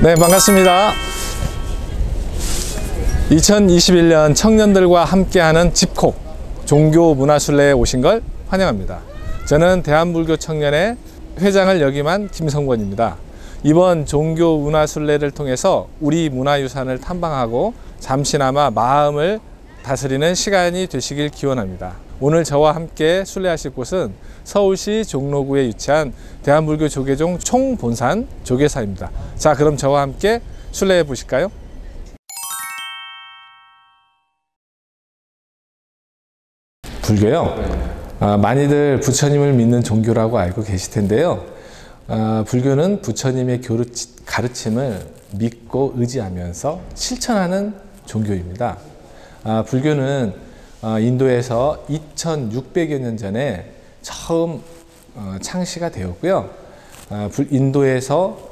네, 반갑습니다. 2021년 청년들과 함께하는 집콕 종교문화순례에 오신 걸 환영합니다. 저는 대한불교 청년의 회장을 역임한 김성권입니다. 이번 종교문화순례를 통해서 우리 문화유산을 탐방하고 잠시나마 마음을 다스리는 시간이 되시길 기원합니다. 오늘 저와 함께 순례하실 곳은 서울시 종로구에 위치한 대한불교 조계종 총본산 조계사입니다. 자, 그럼 저와 함께 순례해 보실까요? 불교요? 많이들 부처님을 믿는 종교라고 알고 계실 텐데요. 불교는 부처님의 가르침을 믿고 의지하면서 실천하는 종교입니다. 불교는 인도에서 2600여 년 전에 처음 창시가 되었고요. 인도에서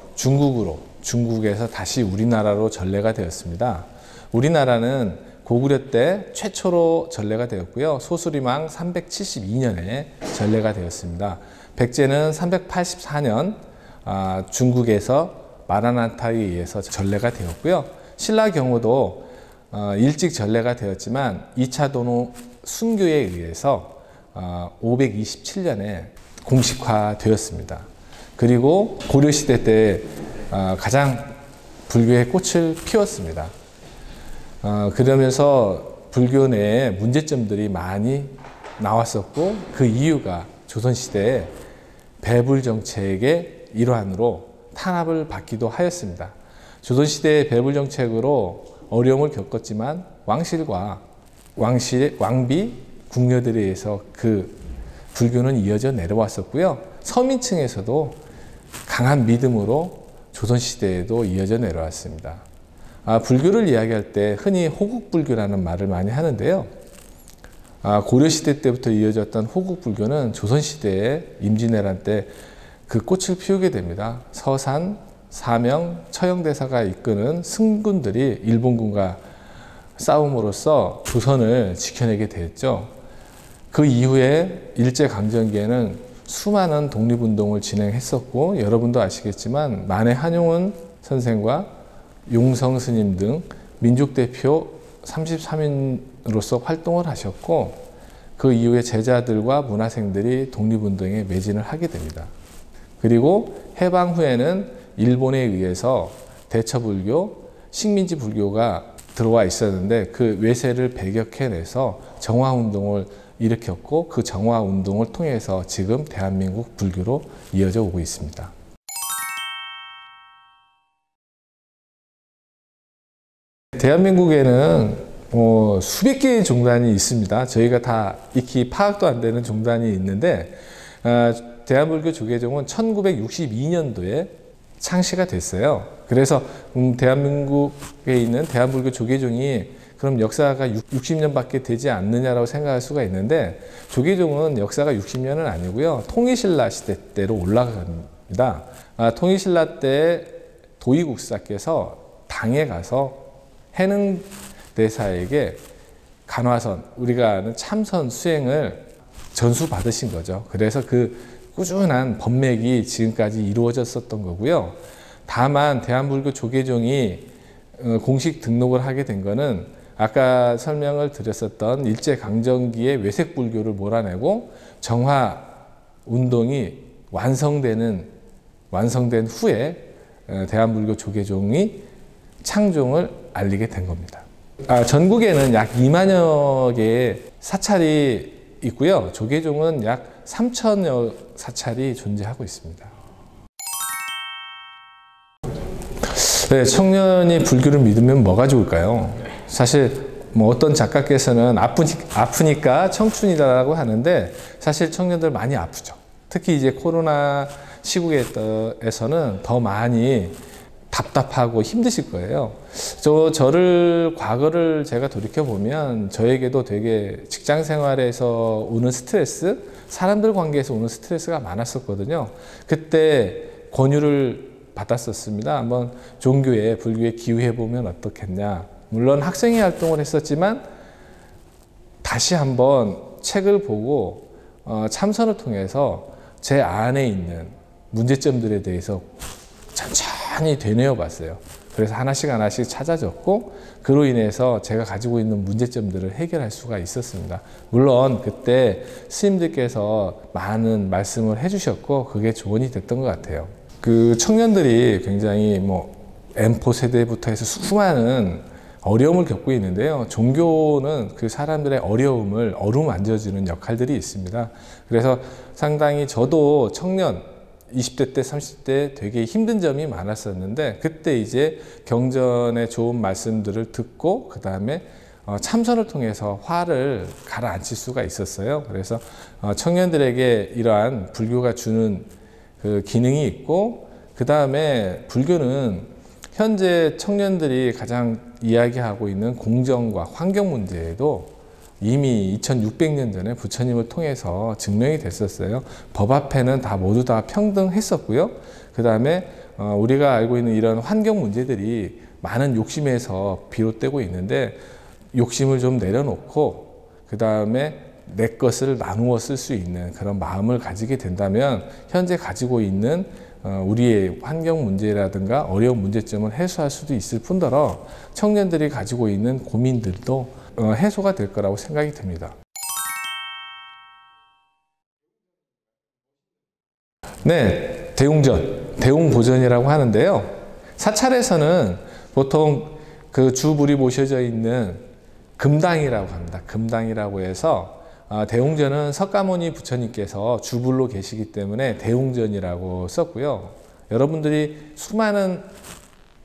중국에서 다시 우리나라로 전래가 되었습니다. 우리나라는 고구려 때 최초로 전래가 되었고요. 소수리망 372년에 전래가 되었습니다. 백제는 384년 중국에서 마라나타에 의해서 전래가 되었고요. 신라 경우도 일찍 전래가 되었지만 2차 도노 순교에 의해서 527년에 공식화되었습니다. 그리고 고려시대 때 가장 불교의 꽃을 피웠습니다. 그러면서 불교 내에 문제점들이 많이 나왔었고, 그 이유가 조선시대의 배불정책의 일환으로 탄압을 받기도 하였습니다. 조선시대의 배불정책으로 어려움을 겪었지만 왕비, 궁녀들에 의해서 그 불교는 이어져 내려왔었고요. 서민층에서도 강한 믿음으로 조선시대에도 이어져 내려왔습니다. 불교를 이야기할 때 흔히 호국불교라는 말을 많이 하는데요. 고려시대 때부터 이어졌던 호국불교는 조선시대에 임진왜란 때 그 꽃을 피우게 됩니다. 서산, 사명, 처형대사가 이끄는 승군들이 일본군과 싸움으로써 조선을 지켜내게 되었죠. 그 이후에 일제강점기에는 수많은 독립운동을 진행했었고, 여러분도 아시겠지만 만해 한용운 선생과 용성 스님 등 민족대표 33인으로서 활동을 하셨고, 그 이후에 제자들과 문화생들이 독립운동에 매진을 하게 됩니다. 그리고 해방 후에는 일본에 의해서 대처불교, 식민지 불교가 들어와 있었는데 그 외세를 배격해내서 정화운동을 일으켰고, 그 정화운동을 통해서 지금 대한민국 불교로 이어져 오고 있습니다. 대한민국에는 수백 개의 종단이 있습니다. 저희가 다 익히 파악도 안 되는 종단이 있는데, 대한불교 조계종은 1962년도에 창시가 됐어요. 그래서 대한민국에 있는 대한불교 조계종이 그럼 역사가 60년밖에 되지 않느냐라고 생각할 수가 있는데, 조계종은 역사가 60년은 아니고요. 통일신라 시대 때로 올라갑니다. 통일신라 때 도의국사께서 당에 가서 해능대사에게 간화선, 우리가 아는 참선 수행을 전수 받으신 거죠. 그래서 그 꾸준한 법맥이 지금까지 이루어졌었던 거고요. 다만 대한불교 조계종이 공식 등록을 하게 된 거는 아까 설명을 드렸었던 일제강점기의 외색불교를 몰아내고 정화운동이 완성된 후에 대한불교 조계종이 창종을 알리게 된 겁니다. 전국에는 약 2만여 개의 사찰이 있고요. 조계종은 약 3천여 사찰이 존재하고 있습니다. 네, 청년이 불교를 믿으면 뭐가 좋을까요? 사실 어떤 작가께서는 아프니까 청춘이라고 하는데, 사실 청년들 많이 아프죠. 특히 이제 코로나 시국에서는 더 많이 답답하고 힘드실 거예요. 과거를 제가 돌이켜보면 저에게도 되게 직장 생활에서 오는 스트레스, 사람들 관계에서 오는 스트레스가 많았었거든요. 그때 권유를 받았었습니다. 한번 종교에, 불교에 기우해보면 어떻겠냐. 물론 학생회 활동을 했었지만 다시 한번 책을 보고 참선을 통해서 제 안에 있는 문제점들에 대해서 천천히 많이 되뇌어 봤어요. 그래서 하나씩 하나씩 찾아졌고, 그로 인해서 제가 가지고 있는 문제점들을 해결할 수가 있었습니다. 물론 그때 스님들께서 많은 말씀을 해주셨고 그게 조언이 됐던 것 같아요. 그 청년들이 굉장히 뭐 M4 세대부터 해서 수많은 어려움을 겪고 있는데요. 종교는 그 사람들의 어려움을 어루만져주는 역할들이 있습니다. 그래서 상당히 저도 청년 20대 때 30대 되게 힘든 점이 많았었는데, 그때 이제 경전의 좋은 말씀들을 듣고 그 다음에 참선을 통해서 화를 가라앉힐 수가 있었어요. 그래서 청년들에게 이러한 불교가 주는 그 기능이 있고, 그 다음에 불교는 현재 청년들이 가장 이야기하고 있는 공정과 환경 문제에도 이미 2600년 전에 부처님을 통해서 증명이 됐었어요. 법 앞에는 다 모두 다 평등했었고요. 그 다음에 우리가 알고 있는 이런 환경 문제들이 많은 욕심에서 비롯되고 있는데, 욕심을 좀 내려놓고 그 다음에 내 것을 나누어 쓸 수 있는 그런 마음을 가지게 된다면 현재 가지고 있는 우리의 환경 문제라든가 어려운 문제점을 해소할 수도 있을 뿐더러 청년들이 가지고 있는 고민들도 해소가 될 거라고 생각이 듭니다. 네, 대웅전, 대웅보전이라고 하는데요. 사찰에서는 보통 그 주불이 모셔져 있는 금당이라고 합니다. 금당이라고 해서 대웅전은 석가모니 부처님께서 주불로 계시기 때문에 대웅전이라고 썼고요. 여러분들이 수많은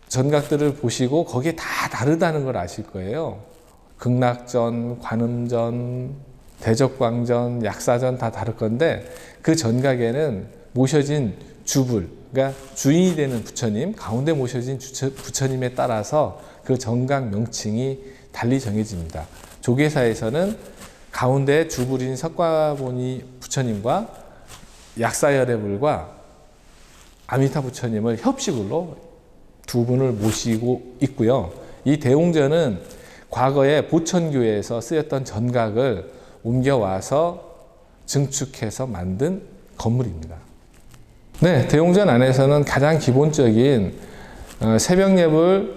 전각들을 보시고 거기에 다 다르다는 걸 아실 거예요. 극락전, 관음전, 대적광전, 약사전 다 다를 건데, 그 전각에는 모셔진 주불, 그러니까 주인이 되는 부처님, 가운데 모셔진 부처님에 따라서 그 전각 명칭이 달리 정해집니다. 조계사에서는 가운데 주불인 석가모니 부처님과 약사열애불과 아미타 부처님을 협식으로 두 분을 모시고 있고요. 이 대웅전은 과거에 보천교회에서 쓰였던 전각을 옮겨와서 증축해서 만든 건물입니다. 네, 대웅전 안에서는 가장 기본적인 새벽 예불,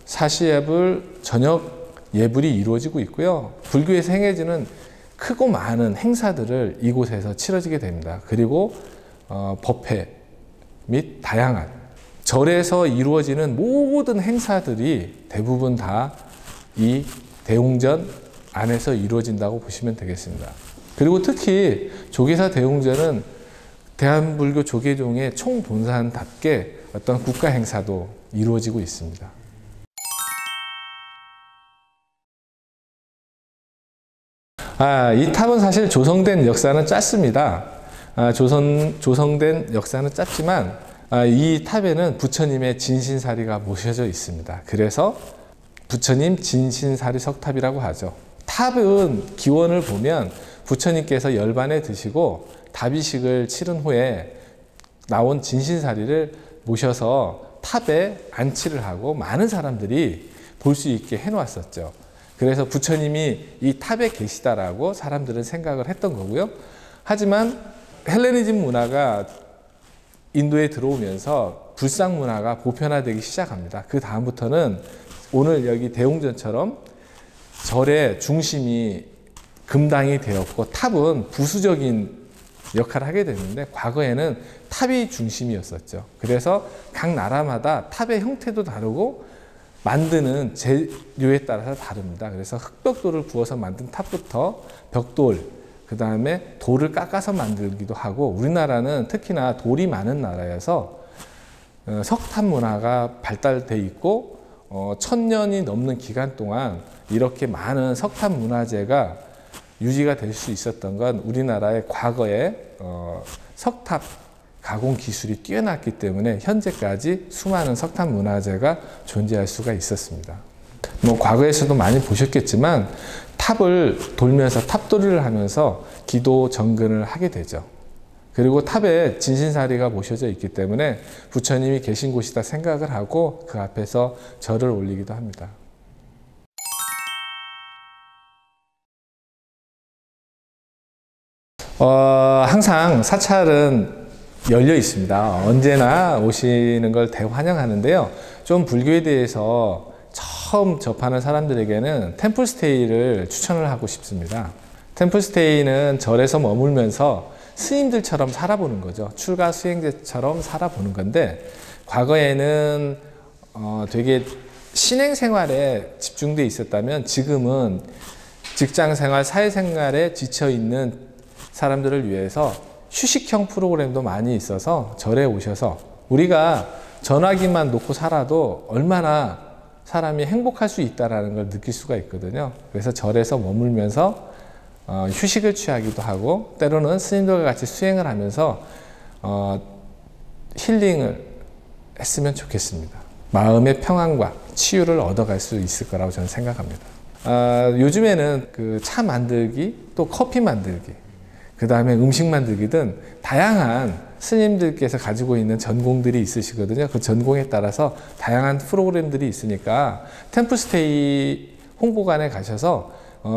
사시 예불, 저녁 예불이 이루어지고 있고요. 불교에서 행해지는 크고 많은 행사들을 이곳에서 치러지게 됩니다. 그리고 법회 및 다양한 절에서 이루어지는 모든 행사들이 대부분 다 이 대웅전 안에서 이루어진다고 보시면 되겠습니다. 그리고 특히 조계사 대웅전은 대한불교 조계종의 총본산답게 어떤 국가 행사도 이루어지고 있습니다. 이 탑은 사실 조성된 역사는 짧습니다. 조성된 역사는 짧지만 이 탑에는 부처님의 진신사리가 모셔져 있습니다. 그래서 부처님 진신사리 석탑이라고 하죠. 탑은 기원을 보면 부처님께서 열반에 드시고 답이식을 치른 후에 나온 진신사리를 모셔서 탑에 안치를 하고 많은 사람들이 볼 수 있게 해놓았었죠. 그래서 부처님이 이 탑에 계시다라고 사람들은 생각을 했던 거고요. 하지만 헬레니즘 문화가 인도에 들어오면서 불상 문화가 보편화되기 시작합니다. 그 다음부터는 오늘 여기 대웅전처럼 절의 중심이 금당이 되었고 탑은 부수적인 역할을 하게 되는데, 과거에는 탑이 중심이었었죠. 그래서 각 나라마다 탑의 형태도 다르고 만드는 재료에 따라서 다릅니다. 그래서 흑벽돌을 부어서 만든 탑부터 벽돌, 그 다음에 돌을 깎아서 만들기도 하고, 우리나라는 특히나 돌이 많은 나라여서 석탑 문화가 발달돼 있고 1000년이 넘는 기간 동안 이렇게 많은 석탑 문화재가 유지가 될 수 있었던 건 우리나라의 과거에 석탑 가공 기술이 뛰어났기 때문에 현재까지 수많은 석탑 문화재가 존재할 수가 있었습니다. 뭐 과거에서도 많이 보셨겠지만 탑을 돌면서 탑돌이를 하면서 기도 정근을 하게 되죠. 그리고 탑에 진신사리가 모셔져 있기 때문에 부처님이 계신 곳이다 생각을 하고 그 앞에서 절을 올리기도 합니다. 항상 사찰은 열려 있습니다. 언제나 오시는 걸 대환영하는데요. 좀 불교에 대해서 처음 접하는 사람들에게는 템플스테이를 추천을 하고 싶습니다. 템플스테이는 절에서 머물면서 스님들처럼 살아보는 거죠. 출가 수행자처럼 살아보는 건데, 과거에는 되게 신행 생활에 집중돼 있었다면 지금은 직장 생활, 사회생활에 지쳐 있는 사람들을 위해서 휴식형 프로그램도 많이 있어서 절에 오셔서, 우리가 전화기만 놓고 살아도 얼마나 사람이 행복할 수 있다는 걸 느낄 수가 있거든요. 그래서 절에서 머물면서 휴식을 취하기도 하고, 때로는 스님들과 같이 수행을 하면서 힐링을 했으면 좋겠습니다. 마음의 평안과 치유를 얻어갈 수 있을 거라고 저는 생각합니다. 요즘에는 그 차 만들기, 또 커피 만들기, 그 다음에 음식 만들기 등 다양한 스님들께서 가지고 있는 전공들이 있으시거든요. 그 전공에 따라서 다양한 프로그램들이 있으니까 템플스테이 홍보관에 가셔서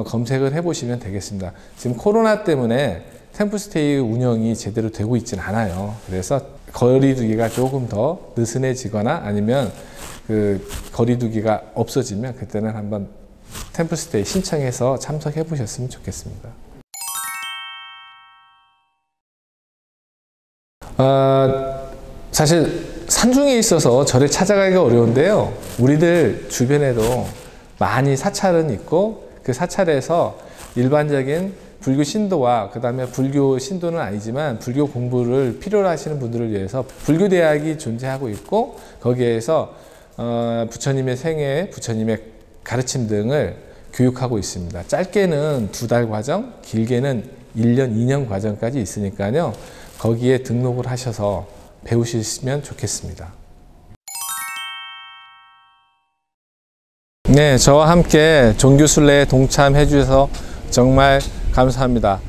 검색을 해보시면 되겠습니다. 지금 코로나 때문에 템플스테이 운영이 제대로 되고 있진 않아요. 그래서 거리두기가 조금 더 느슨해지거나 아니면 그 거리두기가 없어지면 그때는 한번 템플스테이 신청해서 참석해 보셨으면 좋겠습니다. 사실 산중에 있어서 절에 찾아가기가 어려운데요. 우리들 주변에도 많이 사찰은 있고, 그 사찰에서 일반적인 불교 신도와 그 다음에 불교 신도는 아니지만 불교 공부를 필요로 하시는 분들을 위해서 불교대학이 존재하고 있고, 거기에서 부처님의 생애, 부처님의 가르침 등을 교육하고 있습니다. 짧게는 2달 과정, 길게는 1년, 2년 과정까지 있으니까요. 거기에 등록을 하셔서 배우시면 좋겠습니다. 네, 저와 함께 종교순례에 동참해 주셔서 정말 감사합니다.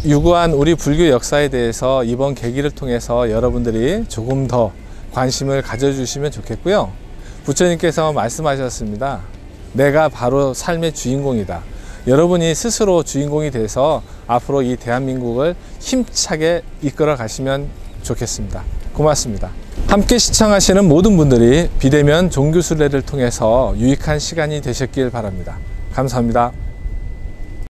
유구한 우리 불교 역사에 대해서 이번 계기를 통해서 여러분들이 조금 더 관심을 가져주시면 좋겠고요. 부처님께서 말씀하셨습니다. 내가 바로 삶의 주인공이다. 여러분이 스스로 주인공이 돼서 앞으로 이 대한민국을 힘차게 이끌어 가시면 좋겠습니다. 고맙습니다. 함께 시청하시는 모든 분들이 비대면 종교순례를 통해서 유익한 시간이 되셨길 바랍니다. 감사합니다.